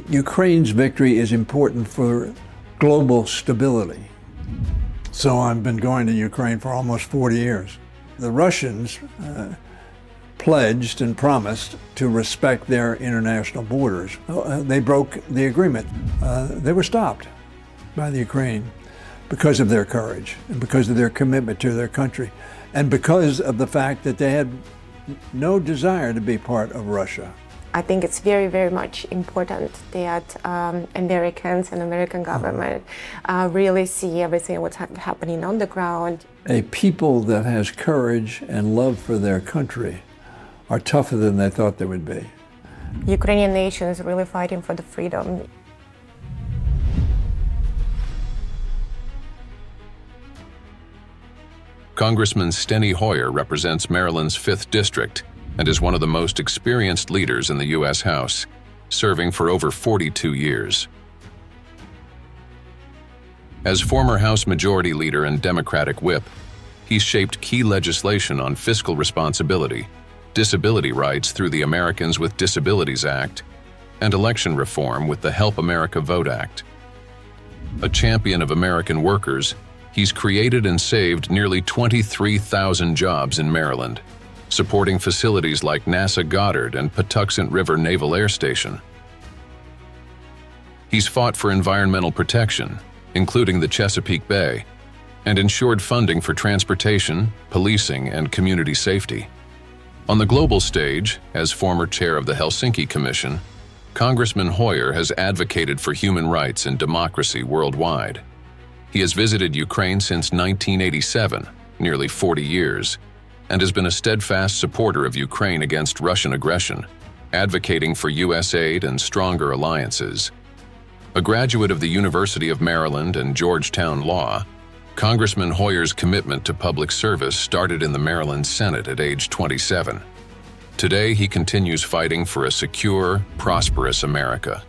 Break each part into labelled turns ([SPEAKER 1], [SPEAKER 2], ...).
[SPEAKER 1] Ukraine's victory is important for global stability. So I've been going to Ukraine for almost 40 years. The Russians pledged and promised to respect their international borders. They broke the agreement. They were stopped by the Ukraine because of their courage and because of their commitment to their country and because of the fact that they had no desire to be part of Russia.
[SPEAKER 2] I think it's very, very much important that Americans and American government really see everything what's happening on the ground.
[SPEAKER 1] A people that has courage and love for their country are tougher than they thought they would be.
[SPEAKER 2] Ukrainian nation is really fighting for the freedom.
[SPEAKER 3] Kongresmen Steny Hoyer represents Maryland's 5th District and is one of the most experienced leaders in the U.S. House, serving for over 42 years. As former House Majority Leader and Democratic Whip, he shaped key legislation on fiscal responsibility, disability rights through the Americans with Disabilities Act, and election reform with the Help America Vote Act. A champion of American workers, he's created and saved nearly 23,000 jobs in Maryland, supporting facilities like NASA Goddard and Patuxent River Naval Air Station. He's fought for environmental protection, including the Chesapeake Bay, and ensured funding for transportation, policing, and community safety. On the global stage, as former chair of the Helsinki Commission, Congressman Hoyer has advocated for human rights and democracy worldwide. He has visited Ukraine since 1987, nearly 40 years, and has been a steadfast supporter of Ukraine against Russian aggression, advocating for U.S. aid and stronger alliances. A graduate of the University of Maryland and Georgetown Law, Congressman Hoyer's commitment to public service started in the Maryland Senate at age 27. Today, he continues fighting for a secure, prosperous America.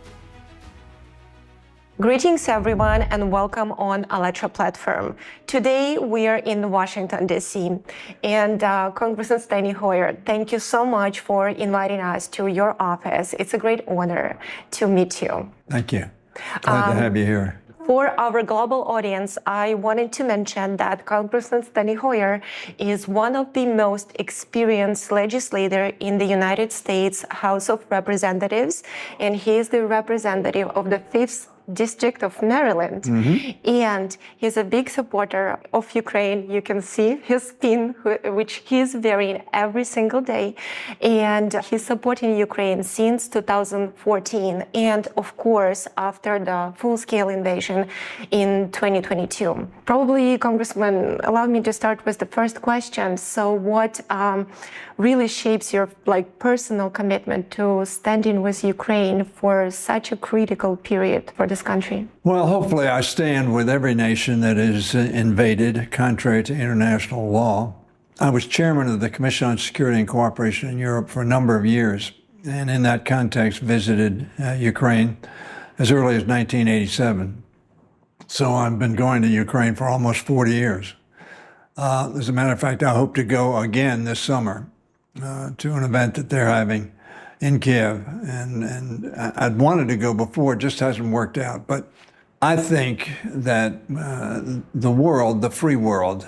[SPEAKER 2] Greetings everyone and welcome on ALLATRA platform. Today we are in Washington, D.C. and Kongresmen Steny Hoyer, thank you so much for inviting us to your office. It's a great honor to meet you.
[SPEAKER 1] Thank you. Glad to have you here.
[SPEAKER 2] For our global audience, I wanted to mention that Kongresmen Steny Hoyer is one of the most experienced legislators in the United States House of Representatives, and he is the representative of the 5th District of Maryland. And he's a big supporter of Ukraine. You can see his pin, which he's wearing every single day. And he's supporting Ukraine since 2014. And of course, after the full-scale invasion in 2022. Probably, Congressman, allow me to start with the first question. So what really shapes your personal commitment to standing with Ukraine for such a critical period for this country?
[SPEAKER 1] Well, hopefully I stand with every nation that is invaded contrary to international law. I was chairman of the Commission on Security and Cooperation in Europe for a number of years, and in that context visited Ukraine as early as 1987. So I've been going to Ukraine for almost 40 years. As a matter of fact, I hope to go again this summer to an event that they're having in Kiev, and I'd wanted to go before, it just hasn't worked out. But I think that the world, the free world,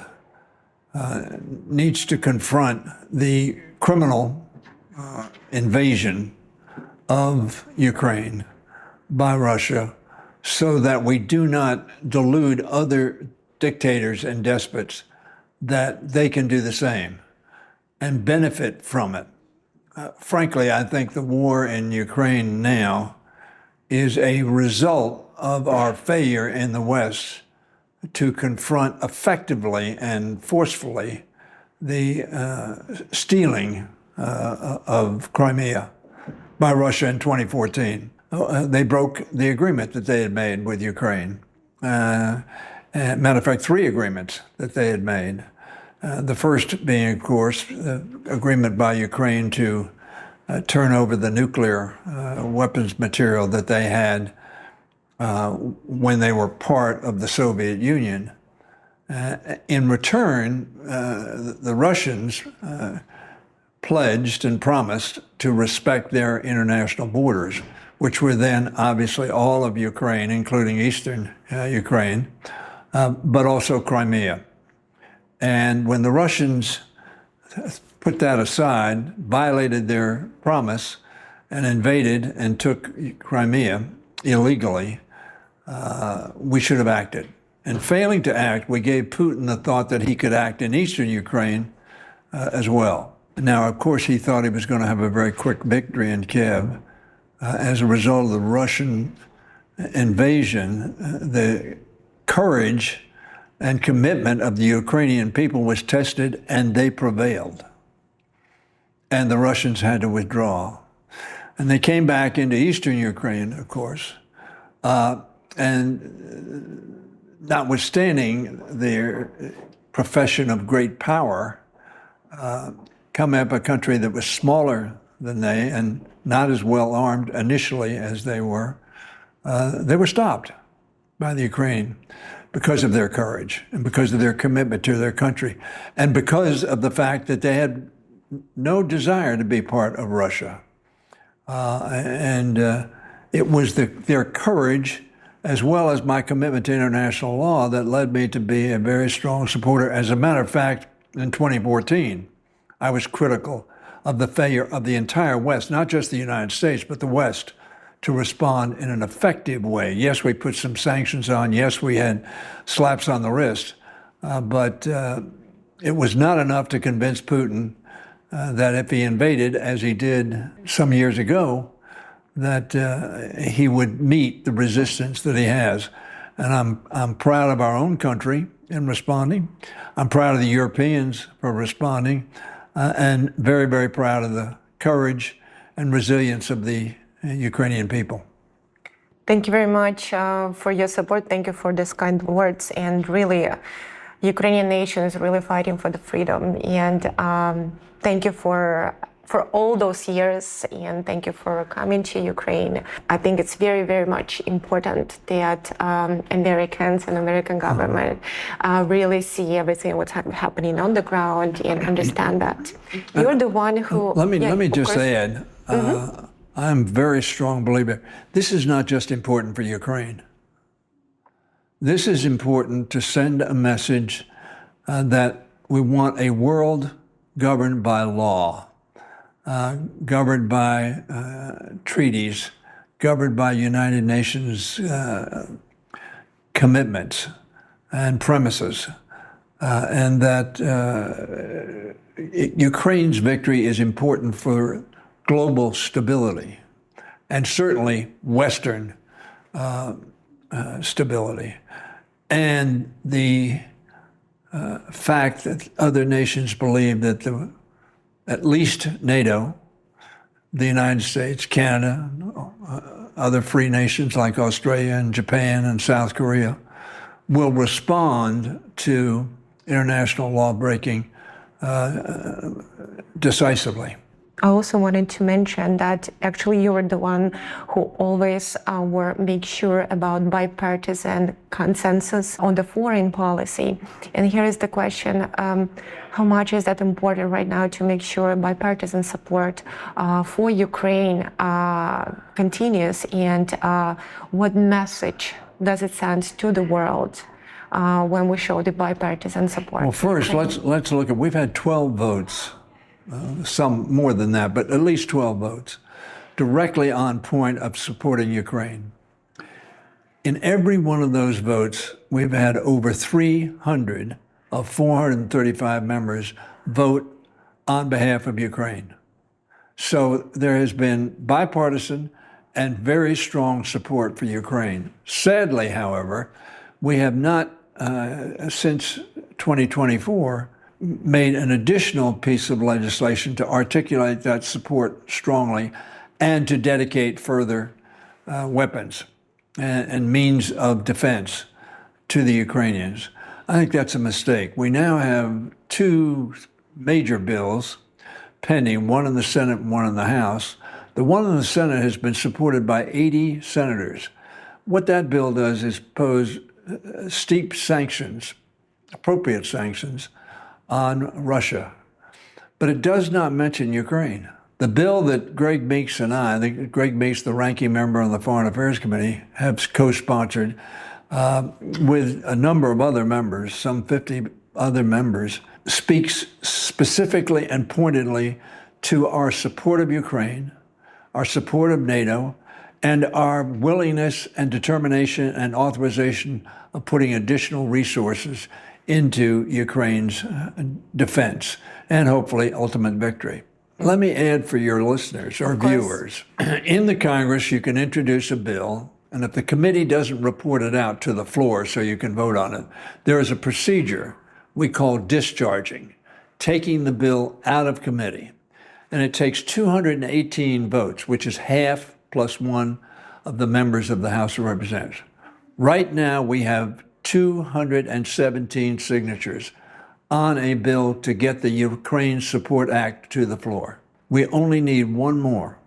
[SPEAKER 1] needs to confront the criminal invasion of Ukraine by Russia so that we do not delude other dictators and despots that they can do the same and benefit from it. Frankly, I think the war in Ukraine now is a result of our failure in the West to confront effectively and forcefully the stealing of Crimea by Russia in 2014. They broke the agreement that they had made with Ukraine. Matter of fact, 3 agreements that they had made. The first being, of course, the agreement by Ukraine to turn over the nuclear weapons material that they had when they were part of the Soviet Union. In return, the Russians pledged and promised to respect their international borders, which were then obviously all of Ukraine, including eastern Ukraine, but also Crimea. And when the Russians put that aside, violated their promise, and invaded and took Crimea illegally, we should have acted. And failing to act, we gave Putin the thought that he could act in eastern Ukraine as well. Now, of course, he thought he was going to have a very quick victory in Kiev. As a result of the Russian invasion, the courage and commitment of the Ukrainian people was tested, and they prevailed. And the Russians had to withdraw. And they came back into eastern Ukraine, of course, and notwithstanding their profession of great power, come up a country that was smaller than they and not as well armed initially as they were stopped by the Ukraine because of their courage and because of their commitment to their country and because of the fact that they had no desire to be part of Russia. It was their courage, as well as my commitment to international law, that led me to be a very strong supporter. As a matter of fact, in 2014, I was critical of the failure of the entire West, not just the United States, but the West, to respond in an effective way. Yes, we put some sanctions on. Yes, we had slaps on the wrist. But it was not enough to convince Putin that if he invaded, as he did some years ago, that he would meet the resistance that he has. And I'm proud of our own country in responding. I'm proud of the Europeans for responding, and very, very proud of the courage and resilience of the Ukrainian people.
[SPEAKER 2] Thank you very much for your support. Thank you for these kind words. And really, Ukrainian nation is really fighting for the freedom. And thank you for all those years, and thank you for coming to Ukraine. I think it's very, very much important that Americans and American government really see everything what's happening on the ground and understand that you're the one who.
[SPEAKER 1] Let me just add. I'm a very strong believer. This is not just important for Ukraine. This is important to send a message that we want a world governed by law, governed by treaties, governed by United Nations commitments and premises, and that Ukraine's victory is important for global stability, and certainly Western stability. And the fact that other nations believe that at least NATO, the United States, Canada, other free nations like Australia and Japan and South Korea will respond to international law breaking decisively.
[SPEAKER 2] I also wanted to mention that actually you were the one who always make sure about bipartisan consensus on the foreign policy. And here is the question, how much is that important right now to make sure bipartisan support for Ukraine continues, and what message does it send to the world when we show the bipartisan support?
[SPEAKER 1] Well, first, let's look at, we've had 12 votes. Some more than that, but at least 12 votes, directly on point of supporting Ukraine. In every one of those votes, we've had over 300 of 435 members vote on behalf of Ukraine. So there has been bipartisan and very strong support for Ukraine. Sadly, however, we have not, since 2024, made an additional piece of legislation to articulate that support strongly and to dedicate further weapons and means of defense to the Ukrainians. I think that's a mistake. We now have two major bills pending, one in the Senate and one in the House. The one in the Senate has been supported by 80 senators. What that bill does is pose steep sanctions, appropriate sanctions, on Russia. But it does not mention Ukraine. The bill that Greg Meeks and Greg Meeks, the ranking member on the Foreign Affairs Committee, have co-sponsored with a number of other members, some 50 other members, speaks specifically and pointedly to our support of Ukraine, our support of NATO, and our willingness and determination and authorization of putting additional resources into Ukraine's defense and hopefully ultimate victory. Let me add for your listeners or viewers, in the Congress you can introduce a bill, and if the committee doesn't report it out to the floor so you can vote on it, there is a procedure we call discharging, taking the bill out of committee. And it takes 218 votes, which is half plus one of the members of the House of Representatives. Right now, we have 217 signatures on a bill to get the Ukraine Support Act to the floor. We only need one more.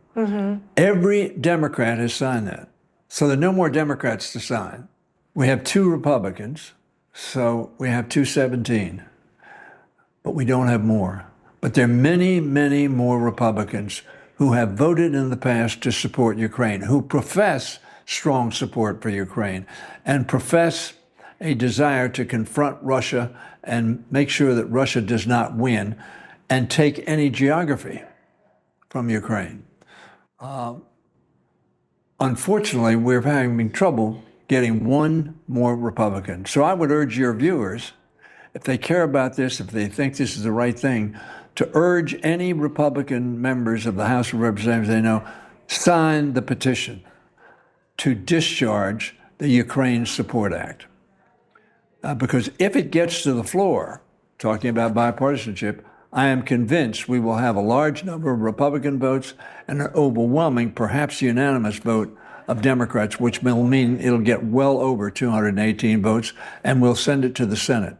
[SPEAKER 1] Every Democrat has signed that. So there are no more Democrats to sign. We have 2 Republicans, so we have 217, but we don't have more. But there are many, many more Republicans who have voted in the past to support Ukraine, who profess strong support for Ukraine and profess a desire to confront Russia and make sure that Russia does not win and take any geography from Ukraine. Unfortunately, we're having trouble getting one more Republican. So I would urge your viewers, if they care about this, if they think this is the right thing, to urge any Republican members of the House of Representatives they know, sign the petition to discharge the Ukraine Support Act. Because if it gets to the floor, talking about bipartisanship, I am convinced we will have a large number of Republican votes and an overwhelming, perhaps unanimous vote of Democrats, which will mean it'll get well over 218 votes, and we'll send it to the Senate.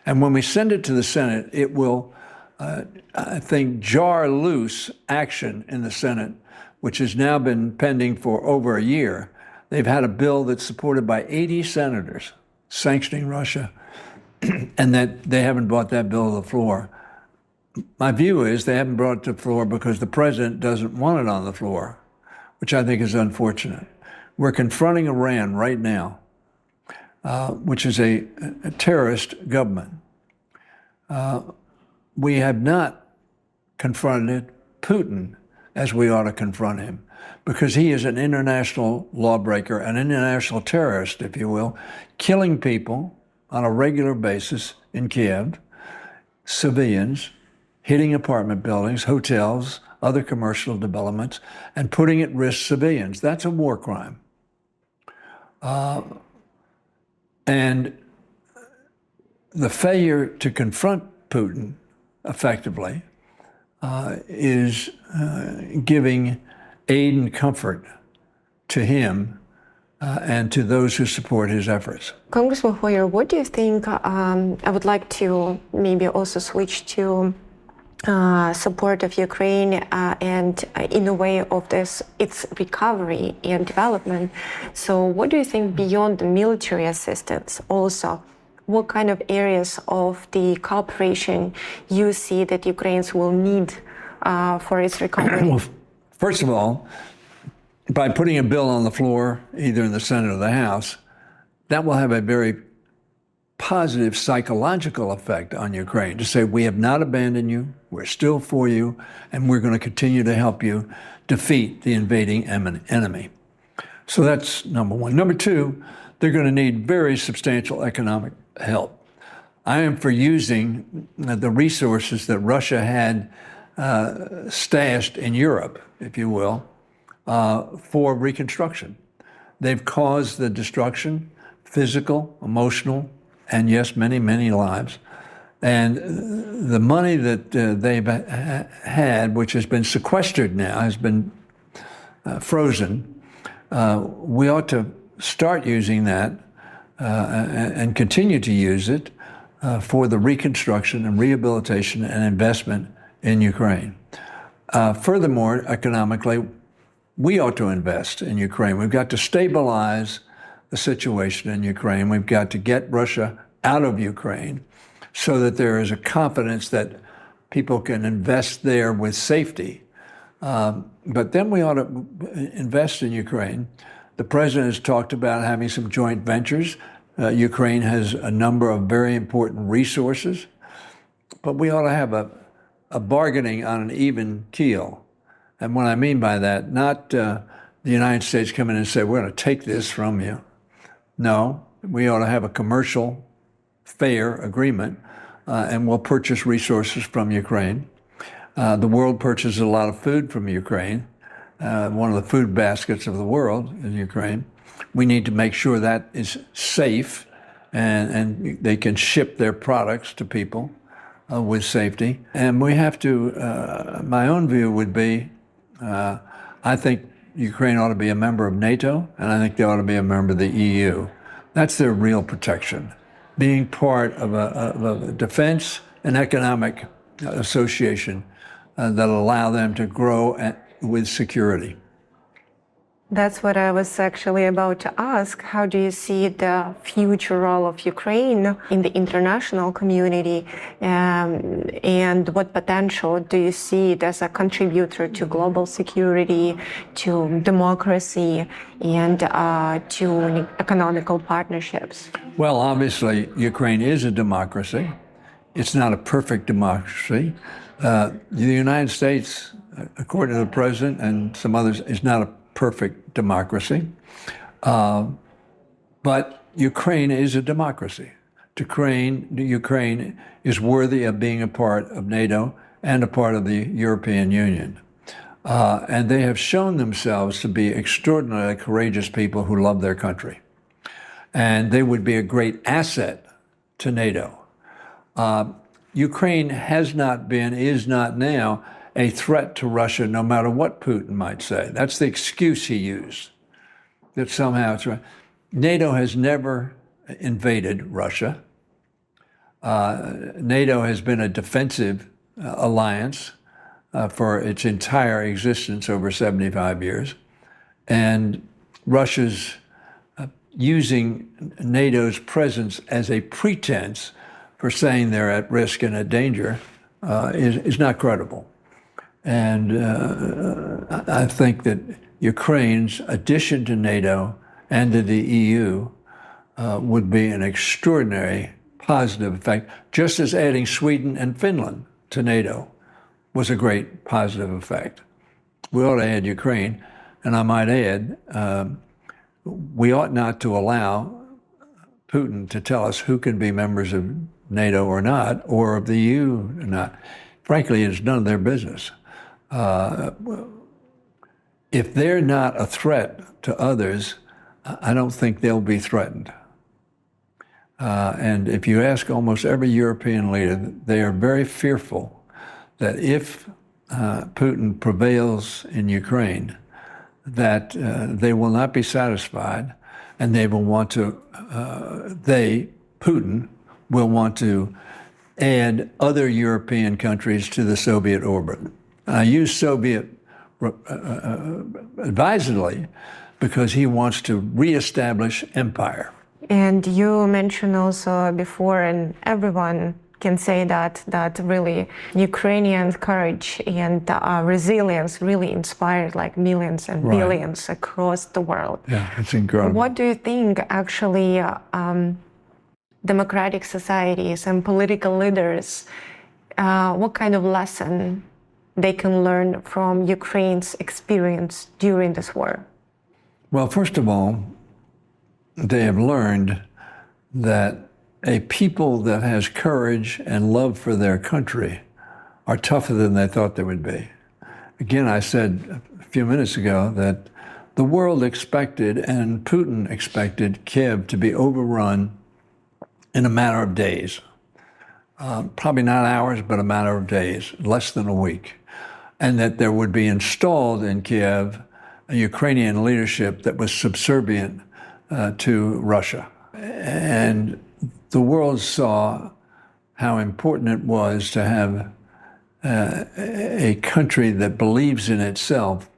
[SPEAKER 1] And when we send it to the Senate, it will, I think, jar loose action in the Senate, which has now been pending for over a year. They've had a bill that's supported by 80 senators sanctioning Russia, and that they haven't brought that bill to the floor. My view is they haven't brought it to the floor because the president doesn't want it on the floor, which I think is unfortunate. We're confronting Iran right now, which is a terrorist government. We have not confronted Putin as we ought to confront him, because he is an international lawbreaker, an international terrorist, if you will, killing people on a regular basis in Kiev, civilians, hitting apartment buildings, hotels, other commercial developments, and putting at risk civilians. That's a war crime. And the failure to confront Putin effectively is giving aid and comfort to him and to those who support his efforts.
[SPEAKER 2] Congressman Hoyer, what do you think? I would like to maybe also switch to support of Ukraine and in a way of its recovery and development. So what do you think beyond the military assistance also? What kind of areas of the cooperation you see that Ukrainians will need for its recovery?
[SPEAKER 1] Well, first of all, by putting a bill on the floor, either in the Senate or the House, that will have a very positive psychological effect on Ukraine to say, we have not abandoned you, we're still for you, and we're going to continue to help you defeat the invading enemy. So that's number one. Number two, they're going to need very substantial economic help. I am for using the resources that Russia had stashed in Europe, if you will, for reconstruction. They've caused the destruction, physical, emotional, and yes, many, many lives. And the money that they've had, which has been sequestered now, has been frozen, we ought to start using that and continue to use it for the reconstruction and rehabilitation and investment in Ukraine. Furthermore, economically, we ought to invest in Ukraine. We've got to stabilize the situation in Ukraine. We've got to get Russia out of Ukraine so that there is a confidence that people can invest there with safety But then we ought to invest in Ukraine. The president has talked about having some joint ventures. Ukraine has a number of very important resources, but we ought to have a bargaining on an even keel. And what I mean by that, not the United States come in and say, we're going to take this from you. No, we ought to have a commercial, fair agreement, and we'll purchase resources from Ukraine. The world purchases a lot of food from Ukraine. One of the food baskets of the world is Ukraine. We need to make sure that is safe and they can ship their products to people with safety. And we have to, my own view would be, I think Ukraine ought to be a member of NATO, and I think they ought to be a member of the EU. That's their real protection, being part of a defense and economic association that allow them to grow with security.
[SPEAKER 2] That's what I was actually about to ask. How do you see the future role of Ukraine in the international community, and what potential do you see it as a contributor to global security, to democracy, and to economical partnerships?
[SPEAKER 1] Well, obviously, Ukraine is a democracy. It's not a perfect democracy. The United States, according to the president and some others, is not a perfect democracy. But Ukraine is a democracy. Ukraine is worthy of being a part of NATO and a part of the European Union. And they have shown themselves to be extraordinarily courageous people who love their country. And they would be a great asset to NATO. Ukraine has not been, is not now, a threat to Russia, no matter what Putin might say. That's the excuse he used, that somehow it's right. NATO has never invaded Russia. NATO has been a defensive alliance for its entire existence over 75 years. And Russia's using NATO's presence as a pretense for saying they're at risk and at danger is not credible. And I think that Ukraine's addition to NATO and to the EU would be an extraordinary positive effect, just as adding Sweden and Finland to NATO was a great positive effect. We ought to add Ukraine, and I might add, we ought not to allow Putin to tell us who can be members of NATO or not, or of the EU or not. Frankly, it's none of their business. If they're not a threat to others, I don't think they'll be threatened. And if you ask almost every European leader, they are very fearful that if Putin prevails in Ukraine, that they will not be satisfied, and they will want to, Putin, will want to add other European countries to the Soviet orbit. I use Soviet advisedly because he wants to reestablish empire.
[SPEAKER 2] And you mentioned also before, and everyone can say that really Ukrainian courage and resilience really inspired like millions and billions across the world.
[SPEAKER 1] Yeah, it's incredible.
[SPEAKER 2] What do you think actually democratic societies and political leaders, what kind of lesson they can learn from Ukraine's experience during this war?
[SPEAKER 1] Well, first of all, they have learned that a people that has courage and love for their country are tougher than they thought they would be. Again, I said a few minutes ago that the world expected, and Putin expected, Kiev to be overrun in a matter of days. Probably not hours, but a matter of days, less than a week. And that there would be installed in Kiev a Ukrainian leadership that was subservient to Russia. And the world saw how important it was to have a country that believes in itself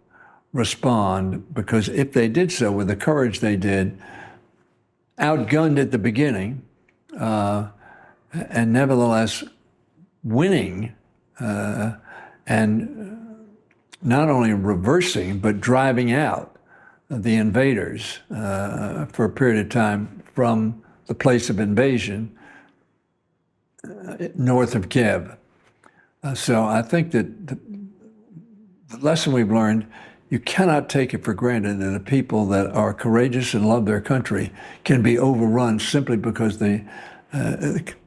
[SPEAKER 1] respond, because if they did so with the courage they did, outgunned at the beginning, and nevertheless winning and not only reversing, but driving out the invaders for a period of time from the place of invasion north of Kiev. So I think that the lesson we've learned, you cannot take it for granted that the people that are courageous and love their country can be overrun simply because the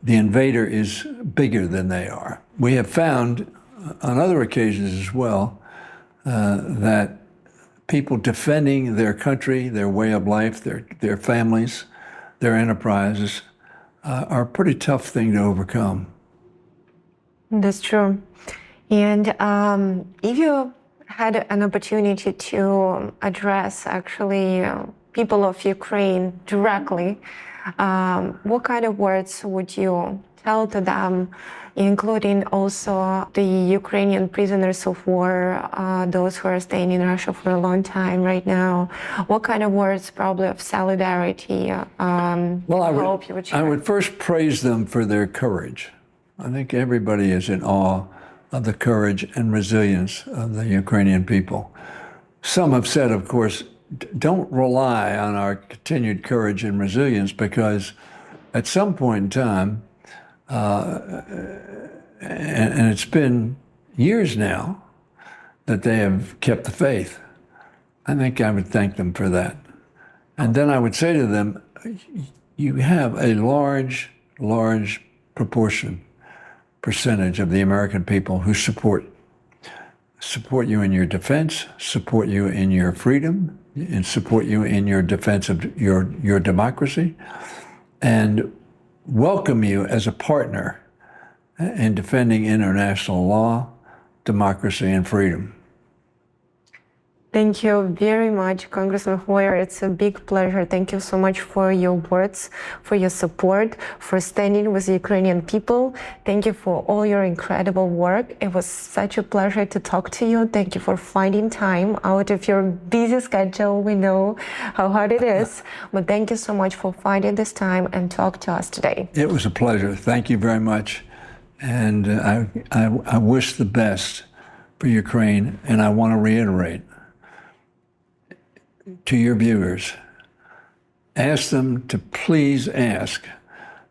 [SPEAKER 1] invader is bigger than they are. We have found on other occasions as well that people defending their country, their way of life, their families, their enterprises are a pretty tough thing to overcome.
[SPEAKER 2] That's true. And if you had an opportunity to address actually people of Ukraine directly, what kind of words would you tell to them, including also the Ukrainian prisoners of war, those who are staying in Russia for a long time right now? What kind of words, probably of solidarity, hope you would share?
[SPEAKER 1] I would first praise them for their courage. I think everybody is in awe of the courage and resilience of the Ukrainian people. Some have said, of course, don't rely on our continued courage and resilience, because at some point in time, and it's been years now that they have kept the faith. I think I would thank them for that. And then I would say to them, you have a large percentage of the American people who support you in your defense, support you in your freedom, and support you in your defense of your democracy, and welcome you as a partner in defending international law, democracy, and freedom.
[SPEAKER 2] Thank you very much, Congressman Hoyer. It's a big pleasure. Thank you so much for your words, for your support, for standing with the Ukrainian people. Thank you for all your incredible work. It was such a pleasure to talk to you. Thank you for finding time out of your busy schedule. We know how hard it is, but thank you so much for finding this time and talk to us today.
[SPEAKER 1] It was a pleasure. Thank you very much. And I wish the best for Ukraine. And I want to reiterate to your viewers, ask them to please ask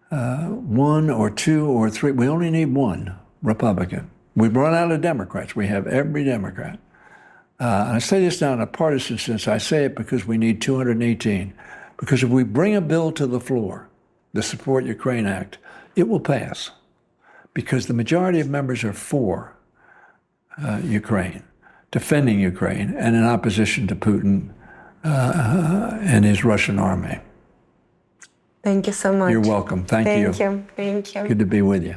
[SPEAKER 1] one or two or three, we only need one Republican. We've run out of Democrats. We have every Democrat. And I say this not in a partisan sense. I say it because we need 218. Because if we bring a bill to the floor, the Support Ukraine Act, it will pass. Because the majority of members are for Ukraine, defending Ukraine, and in opposition to Putin and his Russian army.
[SPEAKER 2] Thank you so much.
[SPEAKER 1] You're welcome. Thank you.
[SPEAKER 2] Thank you.
[SPEAKER 1] Good to be with you.